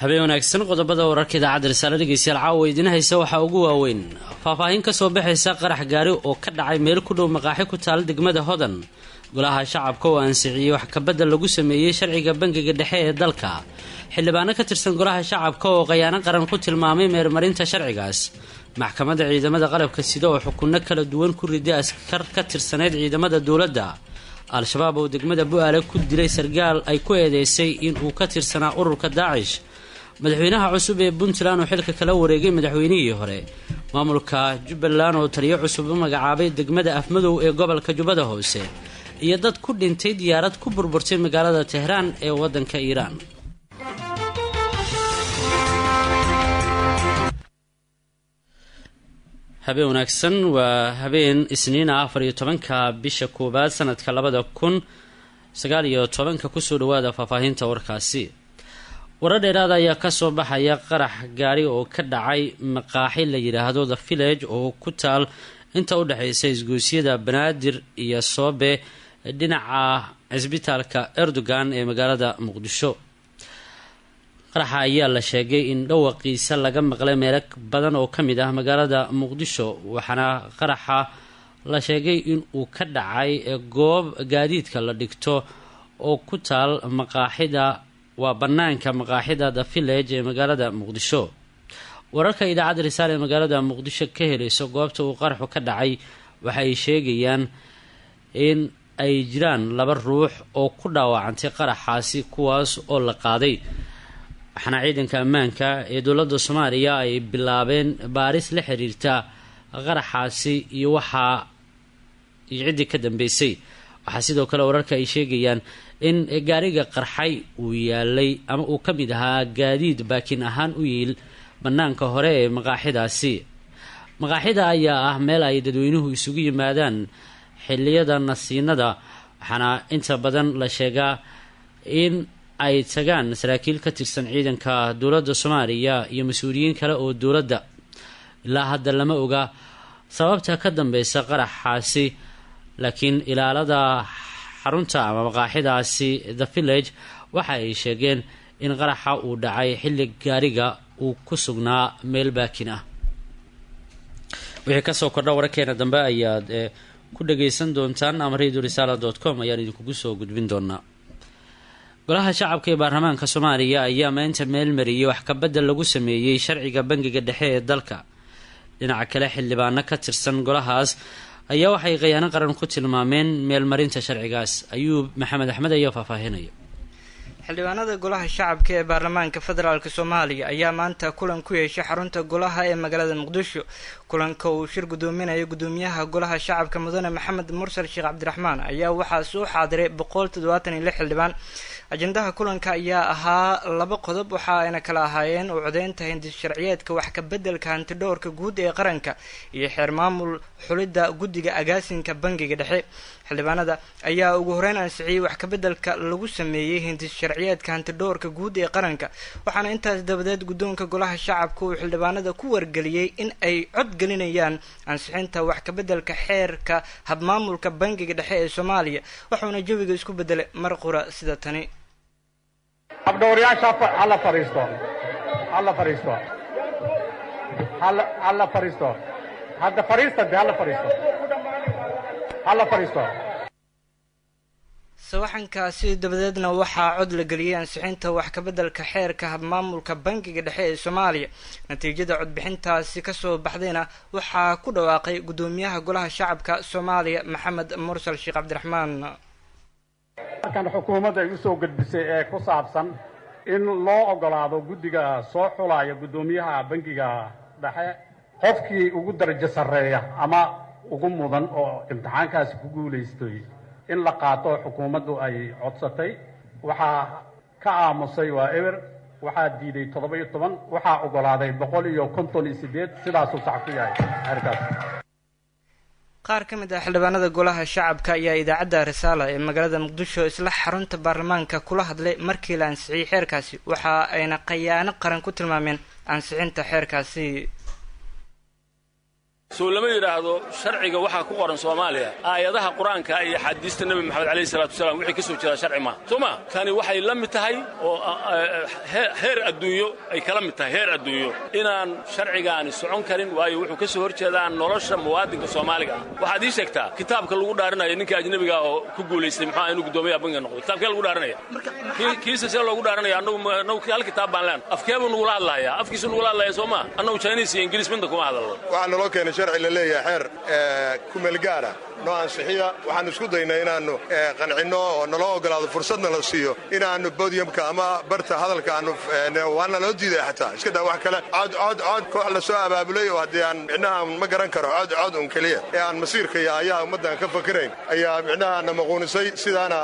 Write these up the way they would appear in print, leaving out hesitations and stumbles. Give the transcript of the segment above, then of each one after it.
habeen wanaagsan qodobada wararka idaacadda Risaale dhageystayaal caawa idin haysa waxa ugu waaweyn faahfaahin ka soo baxaysa qarax gaari oo ka dhacay meel ku dhow maqaaxi ku taal degmada Hodan golaha shacabka oo ansixiyay wax ka bedel lagu sameeyay sharciga bangiga dhexe ee dalka xildhibaano ka tirsan golaha shacabka oo qayaano qaran ku tilmaamay meermarinta sharcigaas maxkamadda ciidamada qalabka sida oo xukunno kala duwan ku riday askar ka tirsaneed ciidamada dawladda al-shabaab oo degmada Bu'aale ku dilay sargaal ay ku eedeysay in uu ka tirsanaa ururka Daacish madaxweynaha cusub ee Puntland oo xilka kala wareegay madaxweynihii hore maamulka Jubbaland oo taliye cusub u magacaabay degmada Afmadow ee gobolka Jubbada Hoose iyo dad ku dhintay diyaarad ku burburtay magaalada Tehran ee wadanka Iran habeen wanaagsan waa habeen Isniin 14ka bisha koobaad sanadka 2019 ku soo dhawaada faahfaahinta warkaasi warar dheeraad ayaa ka soo baxaya qarax gaari oo ka dhacay maqaaxi la yiraahdo The Village oo ku taal inta u dhaxaysa isgoosiyada Banaadir iyo Soobe dhinaca isbitaalka Erdogan ee magaalada Muqdisho qaraxa ayaa la sheegay in dhawaqiisa laga maqlay meel badan oo kamid ah magaalada Muqdisho waxaana qaraxa la sheegay in uu ka dhacay goob gaadiidka la dhigto oo ku taal maqaaxida waa banaanka maqaaxida The Village ee magaalada Muqdisho wararka idaacadda Risaale ee magaalada Muqdisho ka helayso goobta uu qaraxu ka dhacay waxay sheegayaan in ay jiraan laba ruux oo ku dhaawacantay qaraxaasi kuwaas oo la qaaday waxaana ciidanka ammaanka ee dawladda Soomaaliya ay bilaabeen baaris la xiriirta qaraxaasi iyo waxa cidii ka dambeysay waxa sidoo kale wararka ay sheegayaan in gaariga qarxay uu yaalay ama uu kamid ahaa gaadiid baakin ahaan u yiil banaanka hore ee maqaaxidaasi maqaaxida ayaa ah meel ay dadweynuhu isugu yimaadaan xilliyada nasiinada waxaana inta badan la sheegaa in ay tagaan saraakiil ka tirsan ciidanka dawladda Soomaaliya iyo mas'uuliyiin kale oo dawladda ilaa hadda lama oga sababta ka dambeysa qaraxaasi laakiin ilaalada xarunta ama maqaaxidaasi The Village waxa ay sheegeen in qaraxa uu dhacay xilli gaariga uu ku sugnaa meel baakin ah wixii ka soo kordha wararkeena dambe ayaad ku dhageysan doontaan amriidurisaala.com ayaan idinku soo gudbin doonaa golaha shacabka ee baarlamaanka Soomaaliya ayaa maanta meel mariyay wax ka bedel lagu sameeyay sharciga bangiga dhexe ee dalka dhinaca kale xildhibaano ka tirsan golahaas ayaa waxay qayaano qaran ku tilmaameen meel marinta sharcigaas Ayuub Maxamed Axmed ayaa faahfaahinaya xildhibaanada golaha shacabka ee baarlamaanka federaalka Soomaaliya ayaa maanta kulan ku yeeshay xarunta golaha ee magaalada Muqdisho kulanka uu shir gudoominayo gudoomiyaha golaha shacabka mudane Maxamed Mursal Sheekh Cabdiraxmaan ayaa waxaa soo xaadiray 176 xildhibaan ajendaha kulanka ayaa ahaa laba qodob waxa ayna kala ahaayeen oo codeynta hindis sharciyeedka wax ka bedelka hantidhowrka guud ee qaranka iyo xeer maamul xulida guddiga agaasinka bangiga dhexe xildhibaanada ayaa ugu horeyn ansixiyay wax ka bedelka lagu sameeyay hindis sharciyeedka hantidhowrka guud ee qaranka waxaana intaas dabadeed gudoonka golaha shacabka uu xildhibaanada ku wargeliyay in ay cod gelinayaan ansixinta wax ka bedelka xeerka habmaamulka bangiga dhexe ee Soomaaliya waxaana jawiga isku bedelay mar qura sida tani abdooriyaasha alla fariisto hadda fariisto sawaxankaasi dabadeedna waxaa cod la geliyay ansixinta wax ka bedelka xeerka habmaamulka bangiga dhexe ee Soomaaliya natiijada codbixintaasi ka soo baxdayna waxaa ku dhawaaqay gudoomiyaha golaha shacabka Soomaaliya Maxamed Mursal Sheekh Cabdiraxmaan markan xukuumadda ay u soo gudbisay ee ku saabsan in loo ogolaado guddiga soo xulaya gudoomiyaha bangiga dhexe qofkii ugu darajo sareeya ama ugu mudan oo imtixaankaasi ku guuleystay in la qaato xukuumaddu ay codsatay waxaa ka aamusay waa eber waxaa diiday 17 waxaa ogolaaday 158 sidaasuu sax ku yahay arkaas qaar ka mid ah xildhibaanada golaha shacabka ayaa idaacadda Risaale ee magaalada Muqdisho isla xarunta baarlamaanka kula hadlay markii la ansixiyay xeerkaasi waxa ayna qayaano qaran ku tilmaameen ansixinta xeerkaasi soo lama yiraahdo sharciga waxa ku qoran Soomaaliya aayadaha Quraanka iyo xadiista Nabi Maxamed kaleey salaatu salaam wixii ka soo jeeda sharci ma Soma kani waxay la mid tahay oo heer adduunyo ay kala mid tahay heer adduunyo inaan sharcigaani socon karin waayo wuxuu ka soo horjeedaa nolosha muwaadinka Soomaaliga waxaad ii sheegtaa kitaabka lagu dhaaranayo ninka ajnabiga oo ku guuleystay maxaa inuu gudoomiyaha bangiga noqdo kitaabka lagu dhaaranaya kiisa see loogu dhaaranaya annagu hal kitaab baan leen afkeebu nagu la hadlayaa afkiisu nagu la hadlayaa Soma annagu Chinese iyo English midna kuma hadalno waxaan noo keenay sharci la leeyahay xeer ku meel gaar ah noo ansixiya waxaan isku daynaa inaanu qancino oo nala ogolaado fursadna la siiyo inaanu podiumka ama barta hadalka aanu waana loo diiday xataa iska daa wax kale cod koox la soo abaabulay oo haddii aan micnaha ma garan karo cod un keliya ee aan masiirka iyo ayaha ummaddan ka fakirayn ayaa micnaha na maquunisay sidaana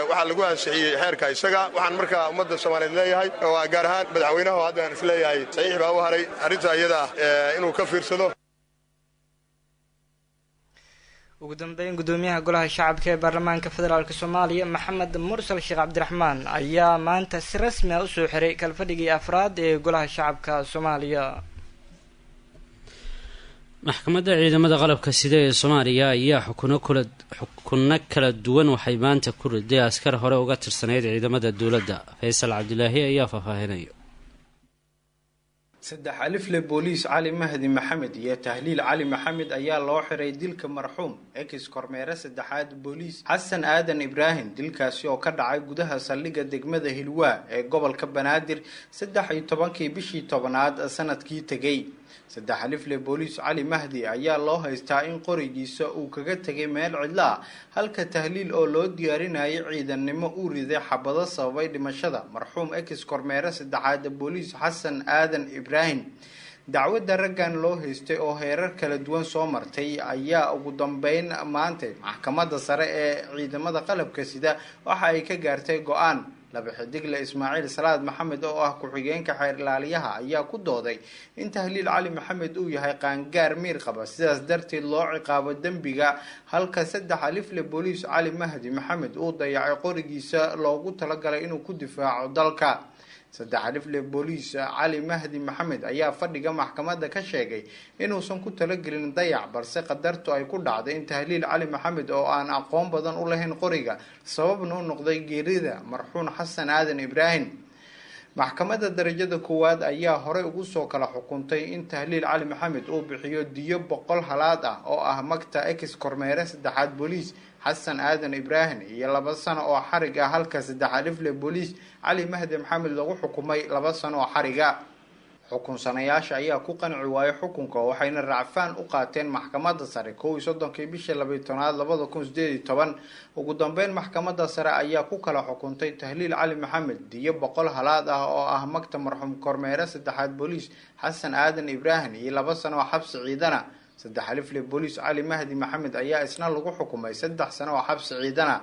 waxaa lagu ansixiyey xeerka isaga waxaan markaa ummadda Soomaaliyeed leeyahay oo gaar ahaan madaxweynaha hadda aan isleeyahay saxiix baa u haray arrinta iyada inuu ka fiirsado ugu dambeyn gudoomiyaha golaha shacabka ee baarlamaanka federaalka Soomaaliya Maxamed Mursal Sheekh Cabdiraxmaan ayaa maanta si rasmi ah u soo xiray kalfadhigii afraad ee golaha shacabka Soomaaliya maxkamadda ciidamada qalabka sida ee Soomaaliya ayaa xukuno kala duwan waxay maanta ku riday askar hore uga tirsaneyd ciidamada dawladda Faysal Cabdilaahi ayaa faahfaahinaya saddex alifle booliis cali mahdi maxamed iyo tahliil cali maxamed ayaa loo xiray dilka marxuum ex kormeere saddexaad booliis xasan aadan ibraahim dilkaasi oo ka dhacay gudaha saldhigga degmada Hilwaa ee gobolka Banaadir 13 bishii 10 sanadkii tagay saddex alifle booliis cali mahdi ayaa loo haystaa in qorigiisa uu kaga tagay meel cidla halka tahliil oo loo diyaarinayay ciidannimo uu riday xabado sababay dhimashada marxuum ex kormeere saddexaad booliis xasan aadan ibraahim dacwadda raggan loo haystay oo heerar kala duwan soo martay ayaa ugu dambeyn maanta maxkamadda sare ee ciidamada qalabka sida waxa ay ka gaartay go'aan laba xidigle Ismaaciil Salaad Maxamed oo ah ku-xigeenka xeer ilaaliyaha ayaa ku dooday in tahliil cali maxamed uu yahay qaangaar miir qaba sidaas darteed loo ciqaabo dambiga halka saddex alifle booliis cali mahdi maxamed uu dayacay qorigiisa loogu talagalay inuu ku difaaco dalka saddex alifle booliis cali mahdi maxamed ayaa fadhiga maxkamadda ka sheegay inuusan ku talagelin dayac balse qadartu ay ku dhacday in tahliil cali maxamed oo aan aqoon badan u lahayn qoriga sababna u noqday geerida marxuum xasan aadan ibraahim maxkamadda darajada koowaad ayaa horey ugu soo kala xukuntay in tahliil cali maxamed uu bixiyo diyo 100 halaad ah oo ah magta ex kormeere saddexaad booliis xasan aadan ibraahim iyo 2 sano oo xarig ah halka saddex alifle booliis cali mahdi maxamed lagu xukumay 2 sano oo xariga xukunsanayaasha ayaa ku qanci waayay xukunka waxayna racfaan u qaateen maxkamadda sare 13 bishii 12 2018 ugu dambeyn maxkamadda sare ayaa ku kala xukuntay tahliil cali maxamed diyo 100 halaad ah oo ah magta marxuum kormeere saddexaad booliis xasan aadan ibraahim iyo 2 sano oo xabsi ciidana saddex alifle booliis cali mahdi maxamed ayaa isna lagu xukumay 3 sano oo xabsi ciidana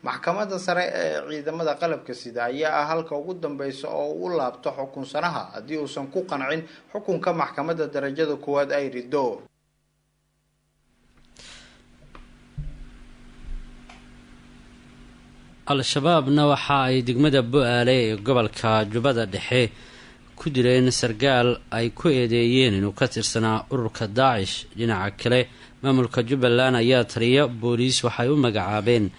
maxkamadda sare ee ciidamada qalabka sida ayaa ah halka ugu dambaysa oo u laabto xukunsanaha haddii uusan ku qancin xukunka maxkamadda darajada koowaad ay rido al-shabaabna waxa ay degmada Bu'aale ee gobolka Jubbada Dhexe ku dileen sargaal ay ku eedeeyeen inuu ka tirsanaa ururka Daesh dhinaca kale maamulka Jubbaland ayaa taliya booliis waxay u magacaabeen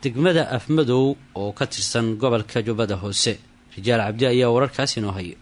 degmada Afmadow oo ka tirsan gobolka Jubbada Hoose Rijaal Cabdi ayaa wararkaas inoo hayay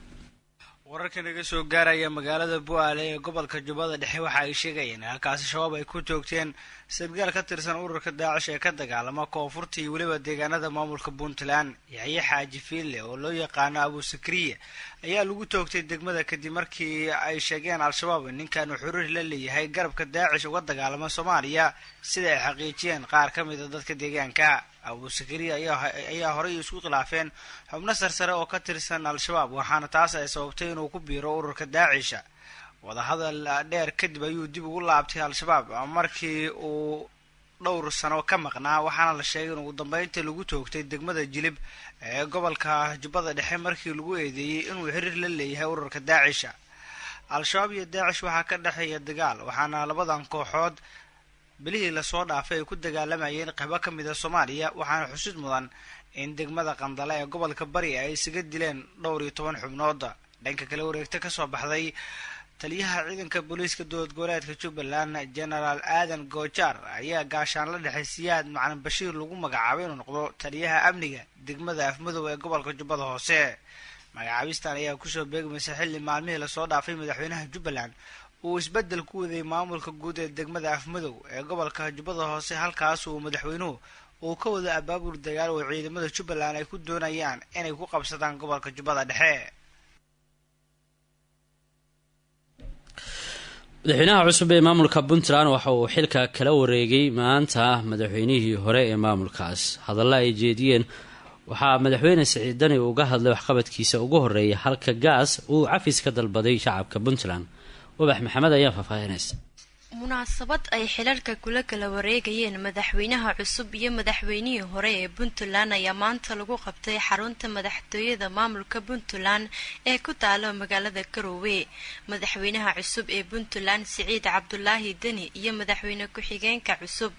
wararka naga soo gaaraya magaalada Bu'aale ee gobolka Jubbada Dhexe waxa ay sheegayeen halkaas shabaab ay ku joogteen sargaal ka tirsan ururka Daesh ee ka dagaalama koonfurta iyo waliba deegaanada maamulka Puntland Yaxye Xaaji Fiile oo loo yaqaan Abu Sakriye ayaa lagu toogtay degmada kadib markii ay sheegeen al-shabaab ninkan uu xiriir la leeyahay garabka Daesh uga dagaalama Soomaaliya sida ay xaqiijiyeen qaar ka mid ah dadka deegaanka Abu Sakriye ayaa horey isku khilaafeen xubno sarsare oo ka tirsan al-shabaab waxaana taas ay sababtay inuu ku biiro ururka Daesh wada hadal dheer kadib ayuu dib ugu laabtay al-shabaab markii uu dhowr sano ka maqnaa waxaana la sheegay in ugu dambeyntii lagu toogtay degmada Jilib ee gobolka Jubbada Dhexe markii lagu eedeeyay inuu xiriir la leeyahay ururka Daesh al-shabaab iyo Daesh waxa ka dhaxeeya dagaal waxaana labadan kooxood bilihii la soo dhaafay ay ku dagaalamayeen qaybo ka mid ah Soomaaliya waxaana xusid mudan in degmada Qandala ee gobolka Bari ay isaga dileen dhowr iyo 10 xubnood dhanka kale wareegta ka soo baxday taliyaha ciidanka booliiska dowlad goboleedka jubbaland genaraal aadan goojaar ayaa gaashaan la dhexay siyaad macalin bashiir lagu magacaabay inuu noqdo taliyaha amniga degmada afmadow ee gobolka jubbada hoose. magacaabistan ayaa kusoo beegmaysa xilli maalmihii lasoo dhaafay madaxweynaha jubbaland uu isbedel ku waday maamulka guud ee degmada afmadow ee gobolka jubbada hoose, halkaas uu madaxweynuhu uu ka wada abaabul dagaal oo ciidamada jubbaland ay ku doonayaan inay ku qabsadaan gobolka jubbada dhexe. madaxweynaha cusub ee maamulka puntland waxa uu xilka kala wareegay maanta madaxweynihii hore ee maamulkaas. hadalla ay jeediyeen waxaa madaxweyne siciid dani uga hadlay waxqabadkiisa ugu horeeya, halka gaas uu cafis ka dalbaday shacabka puntland. wabax maxamed ayaa faahfaahinaysa. munaasabad ay xilalka kula kala wareegayeen madaxweynaha cusub iyo madaxweynihii hore ee puntland ayaa maanta lagu qabtay xarunta madaxtooyada maamulka puntland ee ku taalo magaalada Garowe. madaxweynaha cusub ee puntland Siciid Cabdulaahi Dani iyo madaxweyne ku-xigeenka cusub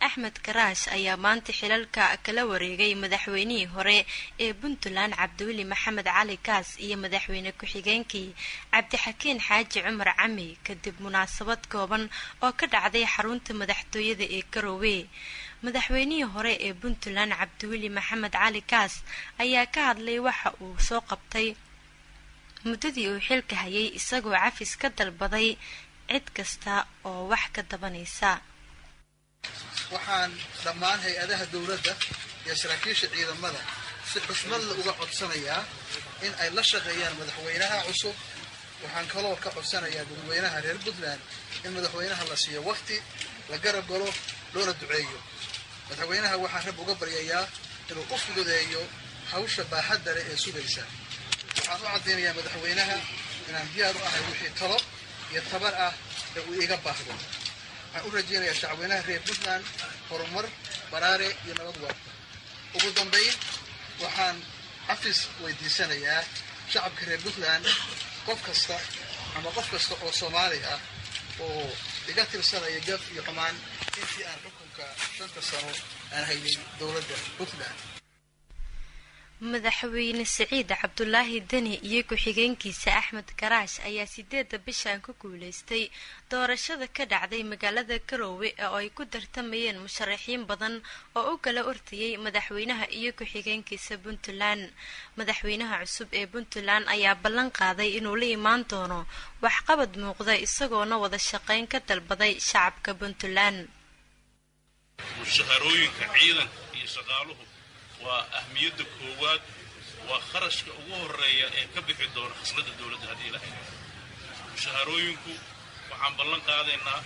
Axmed Karaash ayaa maanta xilalka kala wareegay madaxweynihii hore ee puntland Cabdiweli Maxamed Cali Kaas iyo madaxweyne ku-xigeenkii Cabdixakiin Xaaji Cumar Cami kadib munaasabad kooban oo ka dhacday xarunta madaxtooyada ee Garowe. madaxweynihii hore ee puntland Cabdiweli Maxamed Cali Kaas ayaa ka hadlay waxa uu soo qabtay muddadii uu xilka hayay, isagoo cafis ka dalbaday cid kasta oo wax ka dabanaysa. waxaan dhammaan hay-adaha dowladda iyo saraakiisha ciidamada si xushmad leh uga codsanayaa in ay la shaqeeyaan madaxweynaha cusub. waxaan kaloo ka codsanayaa dadweynaha reer puntland in madaxweynaha la siiyo waqti, la garab galo, loona duceeyo. madaxweynaha waxaan rab uga baryayaa inuu u fududeeyo hawsha baaxadda leh ee sugaysa. waxaan u caddaynayaa madaxweynaha inaan diyaar u ahay wixii talo iyo tabar ah ee uu iga baahdo. waxaan u rajaynayaa shacweynaha reer puntland horumar, baraare iyo nabad waarta. ugu dambayn waxaan cafis weydiisanayaa shacabka reer puntland, qof kasta oo Soomaali ah oo iga tirsanaya gaf iyo xumaan intii aan xukunka 5 sano aan hayay dowladda Puntland. madaxweyne Siciid Cabdulaahi Dani iyo ku-xigeenkiisa Axmed Karaash ayaa 8 bishan ku guuleystay doorashada ka dhacday magaalada Garowe oo ay ku tartamayeen musharaxiin badan oo u kala ortayay madaxweynaha iyo ku-xigeenkiisa Puntland. madaxweynaha cusub ee Puntland ayaa ballan qaaday inuu la imaan doono waxqabad muuqda, isagoona wada shaqayn ka dalbaday shacabka Puntland. mushaharooyinka ciidanka iyo shaqaaluhu waa ahmiyadda koowaad, waa kharashka ugu horeeya ee ka bixi doona khasnada dowladda haddii ilaahay. mushaharooyinku waxaan ballan qaadaynaa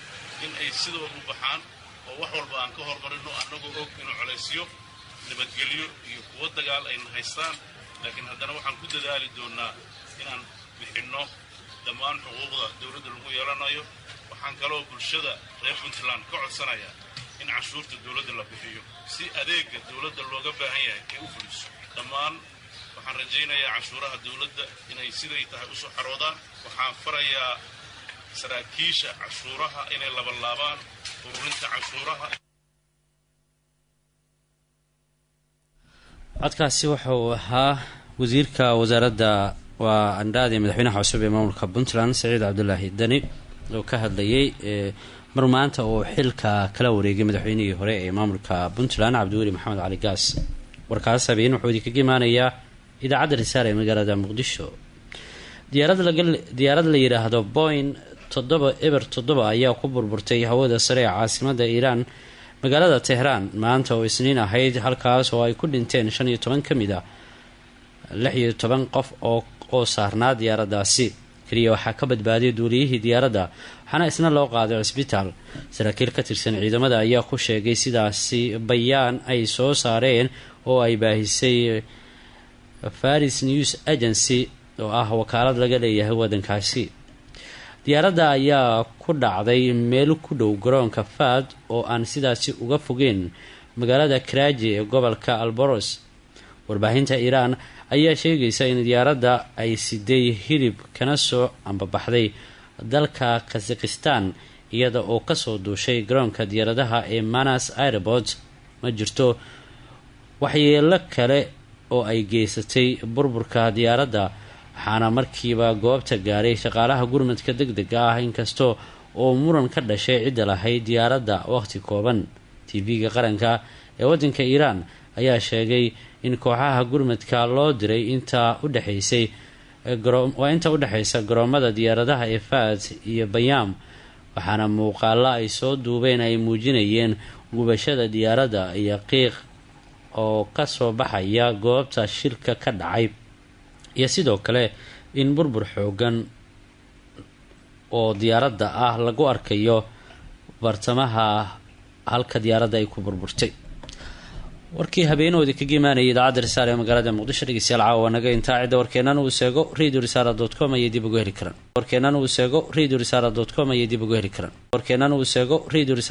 in ay sidooda u baxaan oo wax walba aan ka hormarino annagoo og inuu colaysyo, nabadgelyo iyo kuwo dagaal ayna haystaan, laakiin haddana waxaan ku dadaali doonaa inaan bixinno dhammaan xuquuqda dowladda lagu yeelanayo. waxaan kaloo bulshada reer puntland ka codsanayaa in canshuurta dowladda la bixiyo si adeega dowladda looga baahan yahay ay u fuliso. dhammaan waxaan rajaynayaa canshuuraha dowladda inay siday tahay u soo xaroodaan. waxaan farayaa saraakiisha canshuuraha inay labalaabaan ururinta canshuuraha. codkaasi wuxuu ahaa wasiirka wasaaradda andhaadi madaxweynaha cusub ee maamulka puntland Siciid Cabdulaahi Dani oo ka hadlayay mar maanta oo xilka kala wareegay madaxweynihii hore ee maamulka puntland Cabdiweli Maxamed Cali Gaas. warkaas habeen wuxuu idinkaga imaanayaa idaacadda risaale ee magaalada muqdisho. diyaarad la yidhaahdo Boeing 777 ayaa ku burburtay hawada sare ee caasimadda Iiraan magaalada Tehraan maanta oo Isniin ahayd, halkaas oo ay ku dhinteen 15 ka mid ah 16 qof oo saarnaa diyaaradaasi. kaliya waxaa ka badbaadiyay duuliyihii diyaaradda, waxaana isna loo qaaday cisbitaal. saraakiil ka tirsan ciidamada ayaa ku sheegay sidaasi bayaan ay soo saareen oo ay baahisay Faris News Agency oo ah wakaalad laga leeyahay wadankaasi. diyaaradda ayaa ku dhacday meel ku dhow garoonka Fad oo aan sidaasi uga fogeen magaalada Karachi ee gobolka Alborz. warbaahinta Iiraan ayaa sheegaysa in diyaaradda ay siday hilib kana soo ambabaxday dalka Kazakhstan iyada oo kasoo duushay garoonka diyaaradaha ee Manas Airport. ma jirto waxyeelo kale oo ay geysatay burburka diyaaradda, waxaana markiiba goobta gaaray shaqaalaha gurmadka degdega ah inkastoo oo muran ka dhashay cidda lahayd diyaaradda waqti kooban. tv-ga qaranka ee wadanka iiraan ayaa sheegay in kooxaha gurmadka loo diray inta u dhexaysa garoomada diyaaradaha ee faad iyo bayaam, waxaana muuqaalo ay soo duubeen ay muujinayeen gubashada diyaaradda iyo qiiq oo kasoo baxaya goobta shilka ka dhacay, iyo sidoo kale in burbur xoogan oo diyaaradda ah lagu arkayo bartamaha halka diyaaradda ay ku burburtay. warkii habeenooda kaga imaanayay idaacadda risaale ee magaalada muqdisho dhegeystayaal caawa naga intaa cidda warkeennan uu seego radiorisala.com ayay dib ugu heli karaan.